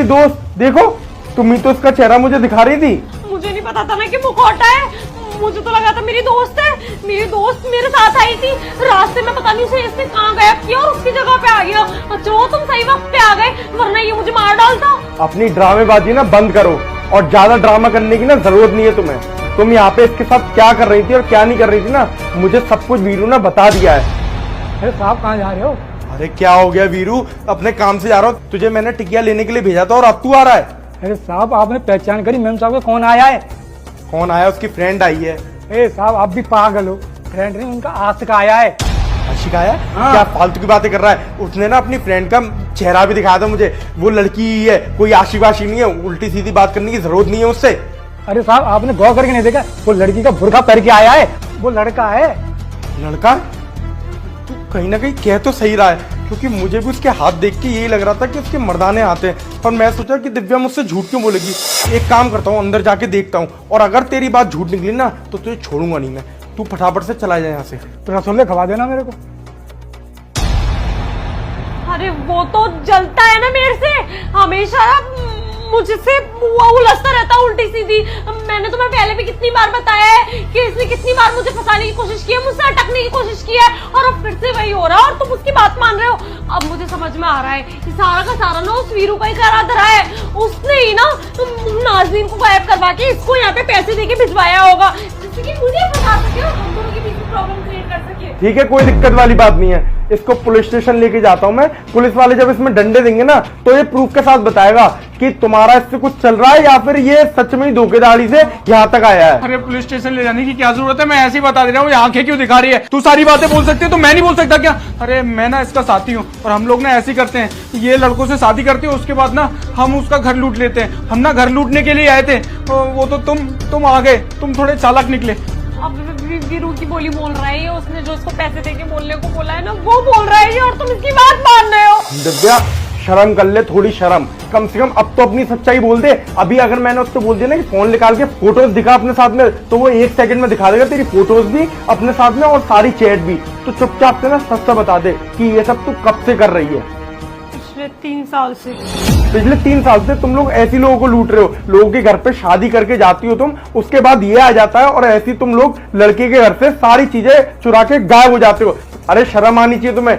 दोस्त देखो, तुम ही तो उसका चेहरा मुझे दिखा रही थी। मुझे नहीं पता था ना कि मुखौटा है, मुझे तो लगा था मेरी दोस्त है। मेरी दोस्त मेरे साथ आई थी, रास्ते में पता नहीं उसे इसने कहाँ गायब किया और उसकी जगह पे आ गया। अच्छा वो तुम सही वक्त पे आ गए, वरना ये मुझे मार डालता। अपनी ड्रामेबाजी ना बंद करो और ज्यादा ड्रामा करने की ना जरूरत नहीं है तुम्हें। तुम यहाँ पे इसके साथ क्या कर रही थी और क्या नहीं कर रही थी ना, मुझे सब कुछ वीरू ने बता दिया है। अरे साहब कहाँ जा रहे हो? अरे क्या हो गया वीरू, अपने काम से जा रहा हूँ। तुझे मैंने टिकिया लेने के लिए भेजा था और अब तू आ रहा है। अरे साहब आपने पहचान करी मैम साहब का कौन आया है? कौन आया? उसकी फ्रेंड आई है। ए साहब आप भी पागल हो, फ्रेंड नहीं उनका आशिक आया है। आशिक आया? हाँ। क्या फालतू की बातें कर रहा है? उसने ना अपनी फ्रेंड का चेहरा भी दिखाया था मुझे। वो लड़की ही है, कोई आशिक वाशिक नहीं है। उल्टी सीधी बात करने की जरूरत नहीं है उससे। अरे साहब आपने गौर करके नहीं देखा, वो लड़की का बुर्का पहन के आया है, वो लड़का है। लड़का? तू कहीं ना कहीं कह तो सही रहा है, क्योंकि मुझे भी उसके हाथ देख के यही लग रहा था कि उसके मर्दाने हाथ हैं। पर मैं सोचा कि दिव्या मुझसे झूठ क्यों बोलेगी। एक काम करता हूँ, अंदर जाके देखता हूँ, और अगर तेरी बात झूठ निकली ना तो तुझे छोड़ूंगा नहीं मैं। तू फटाफट से चला जाए यहाँ से। तो रसगुल्ले खवा देना मेरे को। अरे वो तो जलता है ना मेरे से, हमेशा मुझसे वो उलझता रहता उल्टी सीधी। मैंने तुम्हें पहले भी कितनी बार बताया है कि इसने कितनी बार मुझे फंसाने की कोशिश की है, मुझसे अटकने की कोशिश की है, और अब फिर से वही हो रहा है और तुम उसकी बात मान रहे हो। अब मुझे समझ में आ रहा है कि सारा का सारा ना उस वीरू का ही करा धरा है। उसने ही ना नाज़रीन को गायब करवा के इसको यहाँ पे पैसे देके भिजवाया होगा, जिससे कि मुझे फंसा सके और हम दोनों के बीच में प्रॉब्लम क्रिएट कर सके। ठीक है, कोई दिक्कत वाली बात नहीं है। इसको पुलिस स्टेशन लेके जाता हूँ मैं। पुलिस वाले जब इसमें डंडे देंगे ना तो ये प्रूफ के साथ बताएगा कि तुम्हारा इससे कुछ चल रहा है या फिर ये सच में ही धोखेधड़ी से यहाँ तक आया है। अरे पुलिस स्टेशन ले जाने की क्या जरूरत है? मैं ऐसे ही बता दे रहा हूँ, ये आंखें क्यों दिखा रही है? तू सारी बातें बोल सकती है तो मैं नहीं बोल सकता क्या? अरे मैं ना इसका साथी हूँ और हम लोग ना ऐसे ही करते हैं, ये लड़कों से शादी करते हैं, उसके बाद ना हम उसका घर लूट लेते हैं। हम ना घर लूटने के लिए आए थे, वो तो तुम आ गए, तुम थोड़े चालाक निकले। अब वीरू की बोली बोल रहा है ये, उसने जो इसको पैसे देके बोलने को बोला है ना वो बोल रहा है ये, और तुम इसकी बात मान रहे हो। दिव्या शर्म कर ले, थोड़ी शर्म कम से कम। अब तो अपनी सच्चाई बोल दे। अभी अगर मैंने उसको बोल दिया ना कि फोन निकाल के फोटोज दिखा अपने साथ में, तो वो 1 सेकंड में दिखा देगा तेरी फोटोज भी अपने साथ में और सारी चैट भी। तो चुपचाप से ना सच बता दे कि ये सब तू कब से कर रही है। पिछले 3 साल से। पिछले 3 साल से तुम लोग ऐसी लोगों को लूट रहे हो। लोगों के घर पे शादी करके जाती हो तुम, उसके बाद ये आ जाता है और ऐसी तुम लोग लड़के के घर से सारी चीजें चुरा के गायब हो जाते हो। अरे शर्म आनी चाहिए तुम्हें।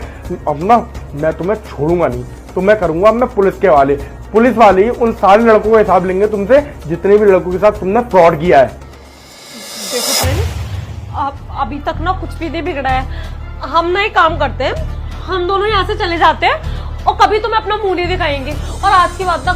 अब ना मैं तुम्हें छोड़ूंगा नहीं, तो मैं करूंगा मैं पुलिस के हवाले। पुलिस वाले ही उन सारे लड़कों का हिसाब लेंगे तुमसे, जितने भी लड़कों के साथ तुमने फ्रॉड किया है। देखो फ्रेंड, आप अभी तक ना कुछ भी नहीं बिगड़ा है। हम ना एक काम करते हैं, हम दोनों यहाँ से चले जाते हैं और कभी तुम्हें अपना मुंह नहीं दिखाएंगे, और आज के बाद ना